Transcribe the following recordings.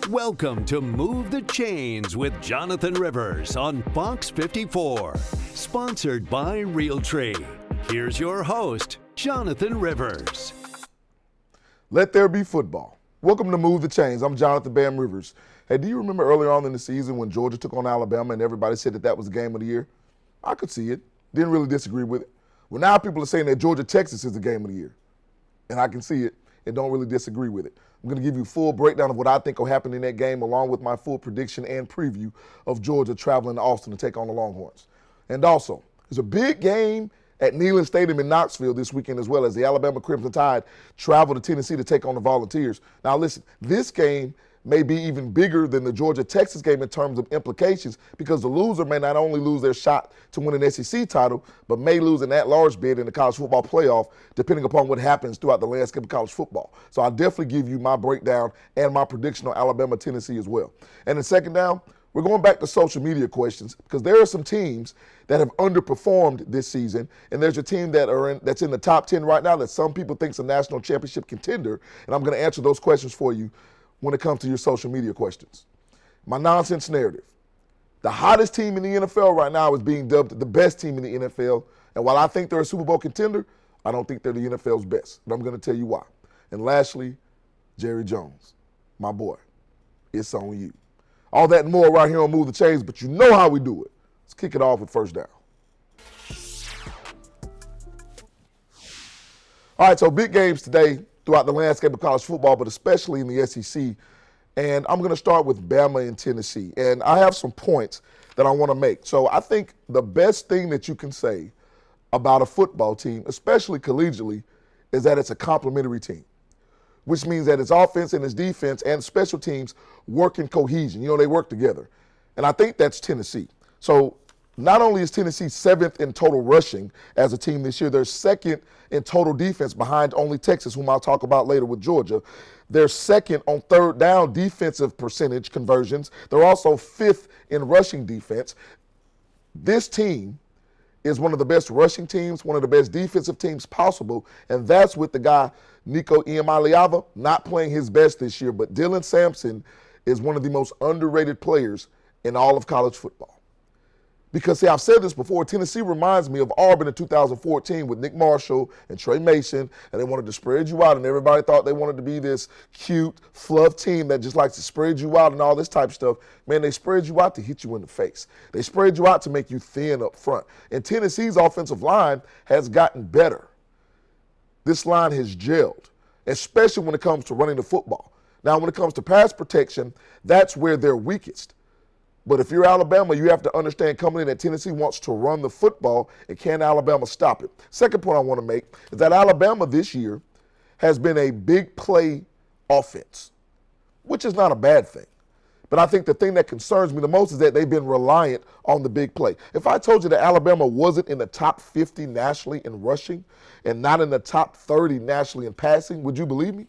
Welcome to Move the Chains with Jonathan Rivers on Fox 54, sponsored by Realtree. Here's your host, Jonathan Rivers. Let there be football. Welcome to Move the Chains. I'm Jonathan Bam Rivers. Hey, do you remember earlier on in the season when Georgia took on Alabama and everybody said that was the game of the year? I could see it. Didn't really disagree with it. Well, now people are saying that Georgia-Texas is the game of the year. And I can see it and don't really disagree with it. I'm going to give you a full breakdown of what I think will happen in that game, along with my full prediction and preview of Georgia traveling to Austin to take on the Longhorns. And also, there's a big game at Neyland Stadium in Knoxville this weekend, as well as the Alabama Crimson Tide travel to Tennessee to take on the Volunteers. Now listen, this game may be even bigger than the Georgia-Texas game in terms of implications, because the loser may not only lose their shot to win an SEC title, but may lose an at-large bid in the college football playoff, depending upon what happens throughout the landscape of college football. So I'll definitely give you my breakdown and my prediction on Alabama-Tennessee as well. And in second down, we're going back to social media questions, because there are some teams that have underperformed this season, and there's a team that's in the top 10 right now that some people think is a national championship contender, and I'm going to answer those questions for you when it comes to your social media questions. My nonsense narrative. The hottest team in the NFL right now is being dubbed the best team in the NFL, and while I think they're a Super Bowl contender, I don't think they're the NFL's best, and I'm going to tell you why. And lastly, Jerry Jones, my boy, it's on you. All that and more right here on Move the Chains, but you know how we do it. Let's kick it off with first down. All right, so big games today throughout the landscape of college football, but especially in the SEC. And I'm going to start with Bama and Tennessee. And I have some points that I want to make. So I think the best thing that you can say about a football team, especially collegiately, is that it's a complementary team, which means that its offense and its defense and special teams work in cohesion. You know, they work together. And I think that's Tennessee. So not only is Tennessee 7th in total rushing as a team this year, they're 2nd in total defense behind only Texas, whom I'll talk about later with Georgia. They're 2nd on third down defensive percentage conversions. They're also 5th in rushing defense. This team is one of the best rushing teams, one of the best defensive teams possible, and that's with the guy, Nico Iamaleava, not playing his best this year, but Dylan Sampson is one of the most underrated players in all of college football. Because, see, I've said this before, Tennessee reminds me of Auburn in 2014 with Nick Marshall and Trey Mason, and they wanted to spread you out, and everybody thought they wanted to be this cute, fluff team that just likes to spread you out and all this type of stuff. Man, they spread you out to hit you in the face. They spread you out to make you thin up front. And Tennessee's offensive line has gotten better. This line has gelled, especially when it comes to running the football. Now, when it comes to pass protection, that's where they're weakest. But if you're Alabama, you have to understand coming in that Tennessee wants to run the football, and can Alabama stop it? Second point I want to make is that Alabama this year has been a big play offense, which is not a bad thing. But I think the thing that concerns me the most is that they've been reliant on the big play. If I told you that Alabama wasn't in the top 50 nationally in rushing and not in the top 30 nationally in passing, would you believe me?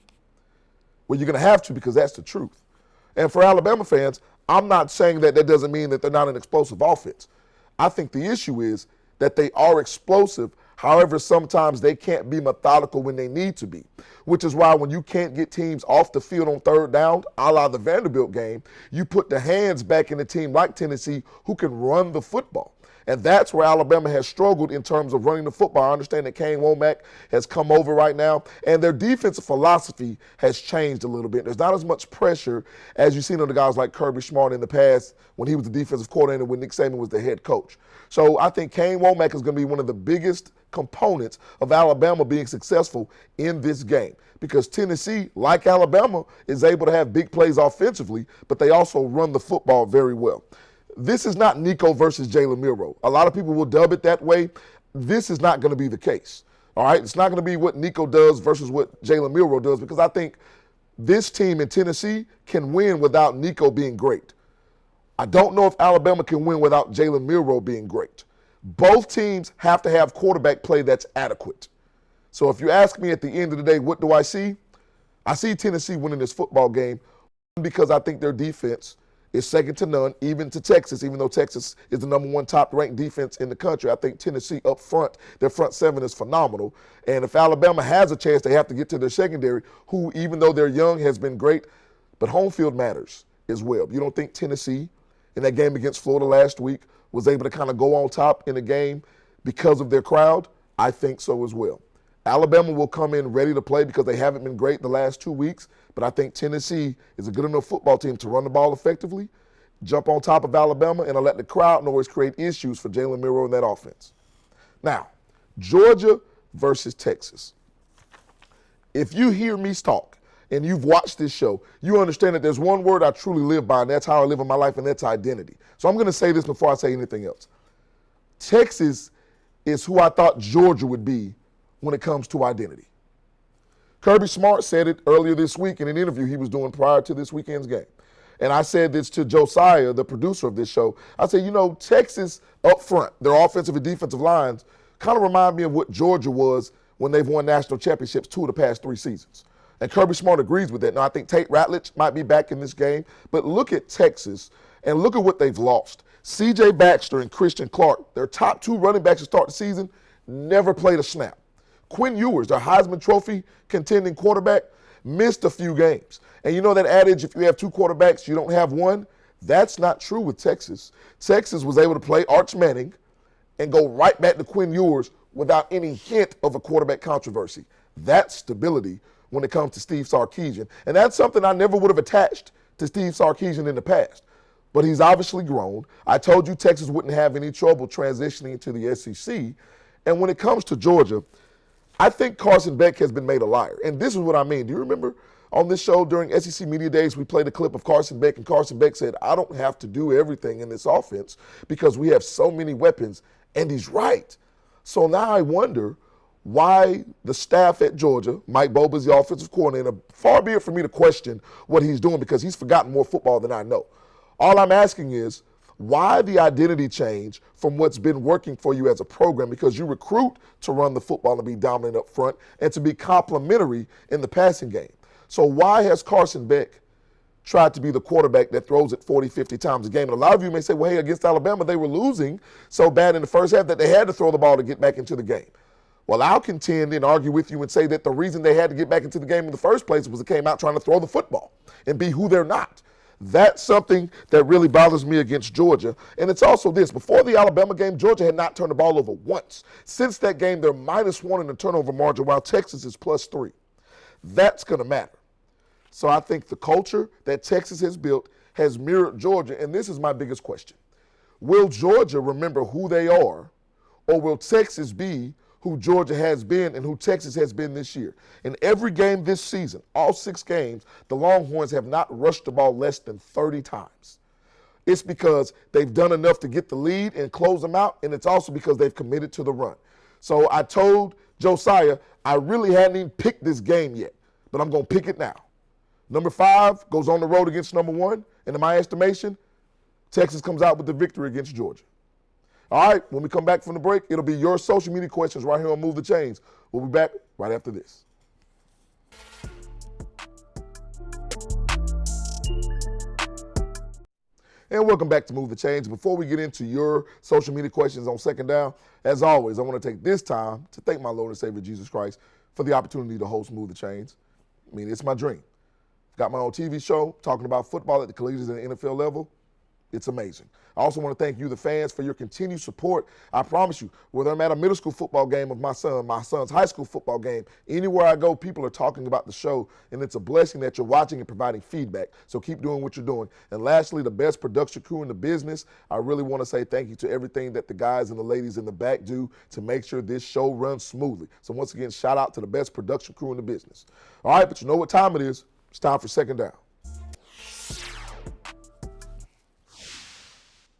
Well, you're going to have to, because that's the truth. And for Alabama fans, I'm not saying that doesn't mean that they're not an explosive offense. I think the issue is that they are explosive. However, sometimes they can't be methodical when they need to be, which is why when you can't get teams off the field on third down, a la the Vanderbilt game, you put the hands back in a team like Tennessee who can run the football. And that's where Alabama has struggled in terms of running the football. I understand that Kane Womack has come over right now, and their defensive philosophy has changed a little bit. There's not as much pressure as you've seen on the guys like Kirby Smart in the past when he was the defensive coordinator, when Nick Saban was the head coach. So I think Kane Womack is going to be one of the biggest components of Alabama being successful in this game, because Tennessee, like Alabama, is able to have big plays offensively, but they also run the football very well. This is not Nico versus Jalen Milroe. A lot of people will dub it that way. This is not going to be the case. All right? It's not going to be what Nico does versus what Jalen Milroe does, because I think this team in Tennessee can win without Nico being great. I don't know if Alabama can win without Jalen Milroe being great. Both teams have to have quarterback play that's adequate. So if you ask me at the end of the day, what do I see? I see Tennessee winning this football game because I think their defense is second to none, even to Texas, even though Texas is the number one top-ranked defense in the country. I think Tennessee up front, their front seven is phenomenal. And if Alabama has a chance, they have to get to their secondary, who, even though they're young, has been great. But home field matters. as well. You don't think Tennessee, in that game against Florida last week, was able to kind of go on top in the game because of their crowd? I think so as well. Alabama will come in ready to play because they haven't been great the last 2 weeks, but I think Tennessee is a good enough football team to run the ball effectively, jump on top of Alabama, and let the crowd noise create issues for Jalen Milroe in that offense. Now, Georgia versus Texas. If you hear me talk and you've watched this show, you understand that there's one word I truly live by, and that's how I live in my life, and that's identity. So I'm going to say this before I say anything else. Texas is who I thought Georgia would be when it comes to identity. Kirby Smart said it earlier this week in an interview he was doing prior to this weekend's game. And I said this to Josiah, the producer of this show. I said, Texas up front, their offensive and defensive lines kind of remind me of what Georgia was when they've won national championships 2 of the past 3 seasons. And Kirby Smart agrees with that. Now, I think Tate Ratledge might be back in this game. But look at Texas and look at what they've lost. C.J. Baxter and Christian Clark, their top 2 running backs to start the season, never played a snap. Quinn Ewers, their Heisman Trophy contending quarterback, missed a few games. And you know that adage, if you have 2 quarterbacks, you don't have one? That's not true with Texas. Texas was able to play Arch Manning and go right back to Quinn Ewers without any hint of a quarterback controversy. That's stability when it comes to Steve Sarkisian. And that's something I never would have attached to Steve Sarkisian in the past. But he's obviously grown. I told you Texas wouldn't have any trouble transitioning into the SEC. And when it comes to Georgia, I think Carson Beck has been made a liar. And this is what I mean. Do you remember on this show during SEC Media Days, we played a clip of Carson Beck, and Carson Beck said, I don't have to do everything in this offense because we have so many weapons. And he's right. So now I wonder why the staff at Georgia, Mike Boba's the offensive coordinator, far be it for me to question what he's doing because he's forgotten more football than I know. All I'm asking is, why the identity change from what's been working for you as a program? Because you recruit to run the football and be dominant up front and to be complementary in the passing game. So why has Carson Beck tried to be the quarterback that throws it 40, 50 times a game? And a lot of you may say, well, hey, against Alabama, they were losing so bad in the first half that they had to throw the ball to get back into the game. Well, I'll contend and argue with you and say that the reason they had to get back into the game in the first place was they came out trying to throw the football and be who they're not. That's something that really bothers me against Georgia. And it's also this. Before the Alabama game, Georgia had not turned the ball over once. Since that game, they're -1 in the turnover margin, while Texas is +3. That's going to matter. So I think the culture that Texas has built has mirrored Georgia. And this is my biggest question. Will Georgia remember who they are, or will Texas be who Georgia has been and who Texas has been this year? In every game this season, all 6 games, the Longhorns have not rushed the ball less than 30 times. It's because they've done enough to get the lead and close them out, and it's also because they've committed to the run. So I told Josiah I really hadn't even picked this game yet, but I'm going to pick it now. Number 5 goes on the road against number 1, and in my estimation, Texas comes out with the victory against Georgia. All right, when we come back from the break, it'll be your social media questions right here on Move the Chains. We'll be back right after this. And welcome back to Move the Chains. Before we get into your social media questions on Second Down, as always, I want to take this time to thank my Lord and Savior Jesus Christ for the opportunity to host Move the Chains. I mean, it's my dream. I've got my own TV show talking about football at the collegiate and NFL level. It's amazing. I also want to thank you, the fans, for your continued support. I promise you, whether I'm at a middle school football game of my son's high school football game, anywhere I go, people are talking about the show, and it's a blessing that you're watching and providing feedback. So keep doing what you're doing. And lastly, the best production crew in the business, I really want to say thank you to everything that the guys and the ladies in the back do to make sure this show runs smoothly. So once again, shout out to the best production crew in the business. All right, but you know what time it is. It's time for Second Down.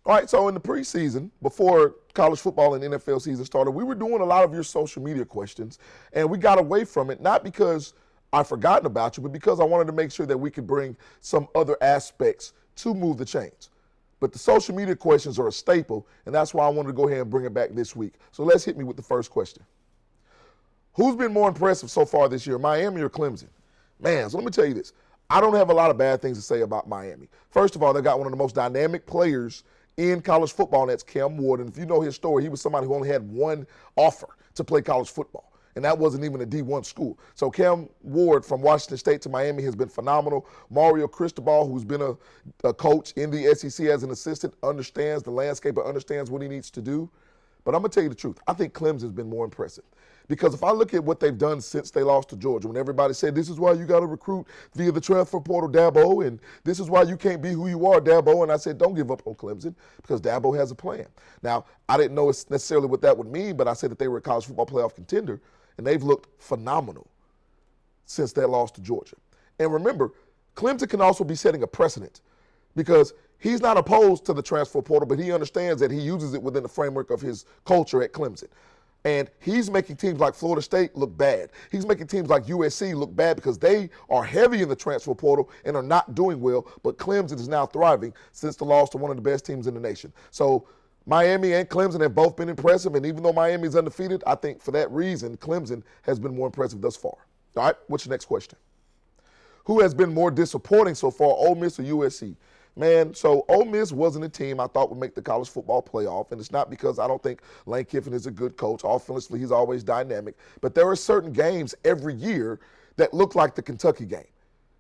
All right, so in the preseason, before college football and NFL season started, we were doing a lot of your social media questions, and we got away from it, not because I've forgotten about you, but because I wanted to make sure that we could bring some other aspects to Move the Chains. But the social media questions are a staple, and that's why I wanted to go ahead and bring it back this week. So let's hit me with the first question. Who's been more impressive so far this year, Miami or Clemson? Man, so let me tell you this. I don't have a lot of bad things to say about Miami. First of all, they got one of the most dynamic players in college football, and that's Cam Ward. And if you know his story, he was somebody who only had one offer to play college football. And that wasn't even a D1 school. So Cam Ward from Washington State to Miami has been phenomenal. Mario Cristobal, who's been a coach in the SEC as an assistant, understands the landscape and understands what he needs to do. But I'm going to tell you the truth. I think Clemson's been more impressive. Because if I look at what they've done since they lost to Georgia, when everybody said, this is why you got to recruit via the transfer portal, Dabo, and this is why you can't be who you are, Dabo, and I said, don't give up on Clemson because Dabo has a plan. Now, I didn't know necessarily what that would mean, but I said that they were a college football playoff contender, and they've looked phenomenal since that loss to Georgia. And remember, Clemson can also be setting a precedent because he's not opposed to the transfer portal, but he understands that he uses it within the framework of his culture at Clemson. And he's making teams like Florida State look bad. He's making teams like USC look bad because they are heavy in the transfer portal and are not doing well, but Clemson is now thriving since the loss to one of the best teams in the nation. So Miami and Clemson have both been impressive, and even though Miami's undefeated, I think for that reason, Clemson has been more impressive thus far. All right, what's your next question? Who has been more disappointing so far, Ole Miss or USC? Man, so Ole Miss wasn't a team I thought would make the college football playoff, and it's not because I don't think Lane Kiffin is a good coach. Offensively, he's always dynamic. But there are certain games every year that look like the Kentucky game.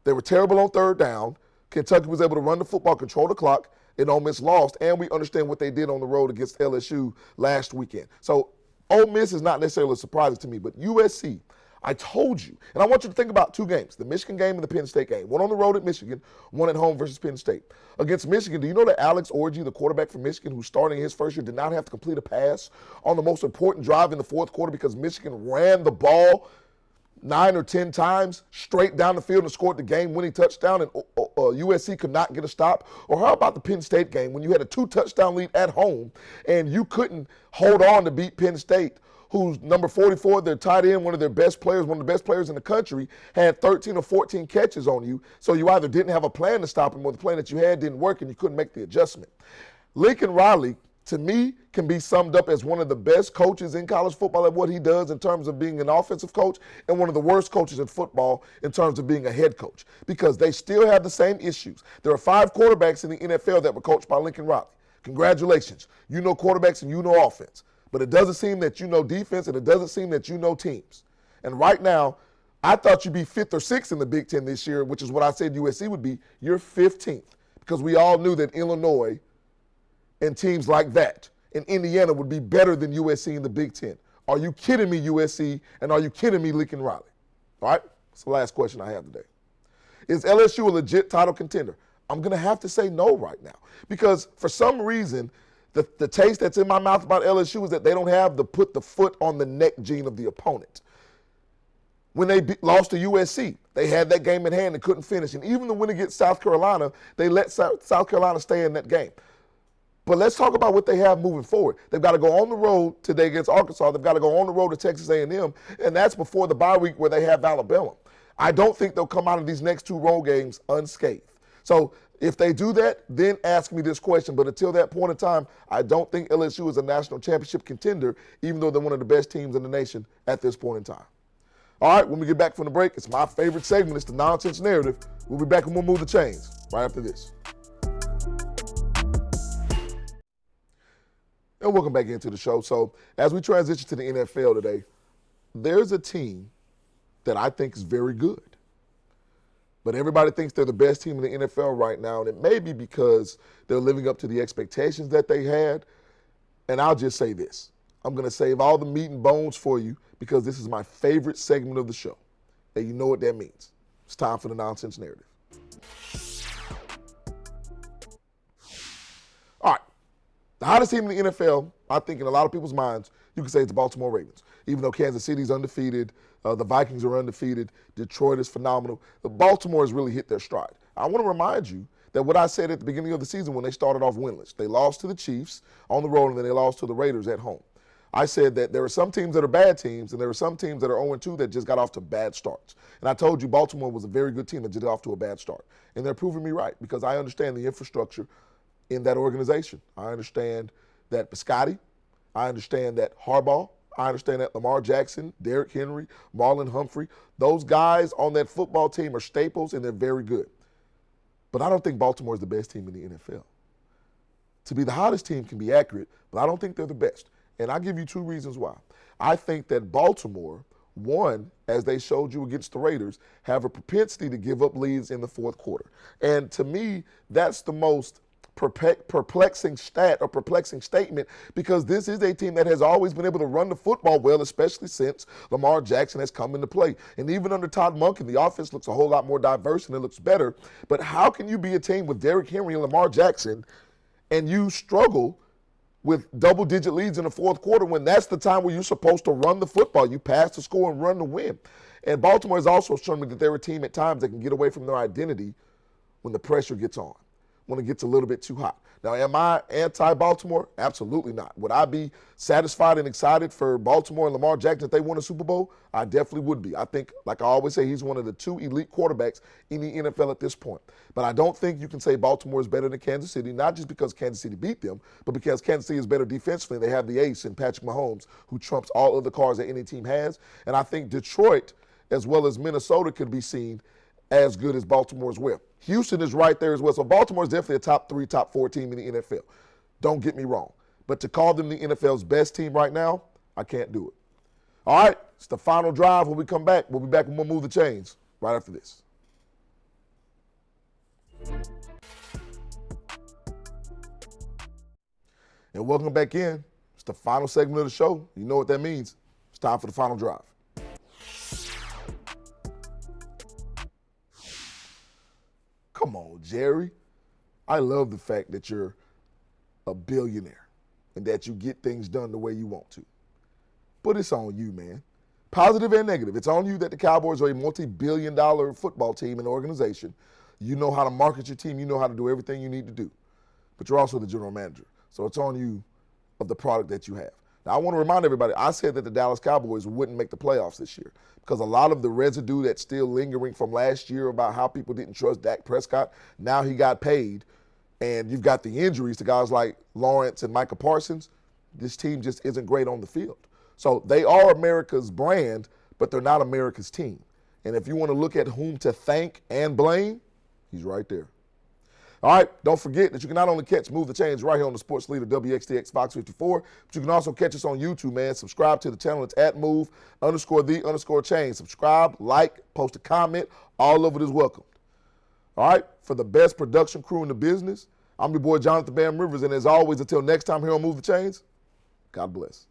They were terrible on third down. Kentucky was able to run the football, control the clock, and Ole Miss lost, and we understand what they did on the road against LSU last weekend. So Ole Miss is not necessarily surprising to me, but USC, I told you, and I want you to think about two games, the Michigan game and the Penn State game. One on the road at Michigan, one at home versus Penn State. Against Michigan, do you know that Alex Orji, the quarterback from Michigan, who's starting his first year, did not have to complete a pass on the most important drive in the fourth quarter because Michigan ran the ball 9 or 10 times straight down the field and scored the game-winning touchdown, and USC could not get a stop? Or how about the Penn State game when you had a 2-touchdown lead at home and you couldn't hold on to beat Penn State, who's number 44, their tight end, one of their best players, one of the best players in the country, had 13 or 14 catches on you. So you either didn't have a plan to stop him or the plan that you had didn't work and you couldn't make the adjustment. Lincoln Riley, to me, can be summed up as one of the best coaches in college football at what he does in terms of being an offensive coach and one of the worst coaches in football in terms of being a head coach because they still have the same issues. There are 5 quarterbacks in the NFL that were coached by Lincoln Riley. Congratulations. You know quarterbacks and you know offense. But it doesn't seem that you know defense, and it doesn't seem that you know teams. And right now, I thought you'd be 5th or 6th in the Big Ten this year, which is what I said USC would be. You're 15th because we all knew that Illinois and teams like that in Indiana would be better than USC in the Big Ten. Are you kidding me, USC, and are you kidding me, Lincoln Riley? All right, that's the last question I have today. Is LSU a legit title contender? I'm going to have to say no right now because for some reason – the taste that's in my mouth about LSU is that they don't have the put the foot on the neck gene of the opponent. When they lost to USC, they had that game in hand and couldn't finish. And even the win against South Carolina, they let South Carolina stay in that game. But let's talk about what they have moving forward. They've got to go on the road today against Arkansas. They've got to go on the road to Texas A&M, and that's before the bye week where they have Alabama. I don't think they'll come out of these next 2 road games unscathed. So if they do that, then ask me this question. But until that point in time, I don't think LSU is a national championship contender, even though they're one of the best teams in the nation at this point in time. All right, when we get back from the break, it's my favorite segment. It's the nonsense narrative. We'll be back and we'll move the chains right after this. And welcome back into the show. So as we transition to the NFL today, there's a team that I think is very good. But everybody thinks they're the best team in the NFL right now, and it may be because they're living up to the expectations that they had. And I'll just say this. I'm going to save all the meat and bones for you because this is my favorite segment of the show. And you know what that means. It's time for the nonsense narrative. All right. The hottest team in the NFL, I think in a lot of people's minds, you can say it's the Baltimore Ravens. Even though Kansas City's undefeated, the Vikings are undefeated, Detroit is phenomenal. Baltimore has really hit their stride. I want to remind you that what I said at the beginning of the season when they started off winless, they lost to the Chiefs on the road and then they lost to the Raiders at home. I said that there are some teams that are bad teams and there are some teams that are 0-2 that just got off to bad starts. And I told you Baltimore was a very good team that just got off to a bad start. And they're proving me right because I understand the infrastructure in that organization. I understand that Biscotti. I understand that Harbaugh. I understand that Lamar Jackson, Derrick Henry, Marlon Humphrey, those guys on that football team are staples and they're very good. But I don't think Baltimore is the best team in the NFL. To be the hottest team can be accurate, but I don't think they're the best. And I'll give you 2 reasons why. I think that Baltimore one, as they showed you against the Raiders, have a propensity to give up leads in the fourth quarter. And to me, that's the most perplexing stat or perplexing statement, because this is a team that has always been able to run the football well, especially since Lamar Jackson has come into play. And even under Todd Monken, the offense looks a whole lot more diverse and it looks better. But how can you be a team with Derrick Henry and Lamar Jackson and you struggle with double-digit leads in the fourth quarter when that's the time where you're supposed to run the football? You pass the score and run to win. And Baltimore has also shown me that they're a team at times that can get away from their identity when the pressure gets on, when it gets a little bit too hot. Now, am I anti-Baltimore? Absolutely not. Would I be satisfied and excited for Baltimore and Lamar Jackson if they won a Super Bowl? I definitely would be. I think, like I always say, he's one of the two elite quarterbacks in the NFL at this point. But I don't think you can say Baltimore is better than Kansas City, not just because Kansas City beat them, but because Kansas City is better defensively. They have the ace in Patrick Mahomes, who trumps all other cards that any team has. And I think Detroit, as well as Minnesota, could be seen as good as Baltimore as well. Houston is right there as well. So Baltimore is definitely a top 3, top 4 team in the NFL. Don't get me wrong. But to call them the NFL's best team right now, I can't do it. All right, it's the final drive. When we come back, we'll be back and we'll move the chains right after this. And welcome back in. It's the final segment of the show. You know what that means. It's time for the final drive. Come on, Jerry. I love the fact that you're a billionaire and that you get things done the way you want to. But it's on you, man. Positive and negative. It's on you that the Cowboys are a multi-billion-dollar football team and organization. You know how to market your team. You know how to do everything you need to do. But you're also the general manager. So it's on you of the product that you have. Now, I want to remind everybody, I said that the Dallas Cowboys wouldn't make the playoffs this year because a lot of the residue that's still lingering from last year about how people didn't trust Dak Prescott, now he got paid, and you've got the injuries to guys like Lawrence and Micah Parsons. This team just isn't great on the field. So they are America's brand, but they're not America's team. And if you want to look at whom to thank and blame, he's right there. All right, don't forget that you can not only catch Move the Chains right here on the Sports Leader WXTX Fox 54, but you can also catch us on YouTube, man. Subscribe to the channel. It's at @move_the_chain. Subscribe, like, post a comment. All of it is welcomed. All right, for the best production crew in the business, I'm your boy Jonathan Bam Rivers, and as always, until next time here on Move the Chains, God bless.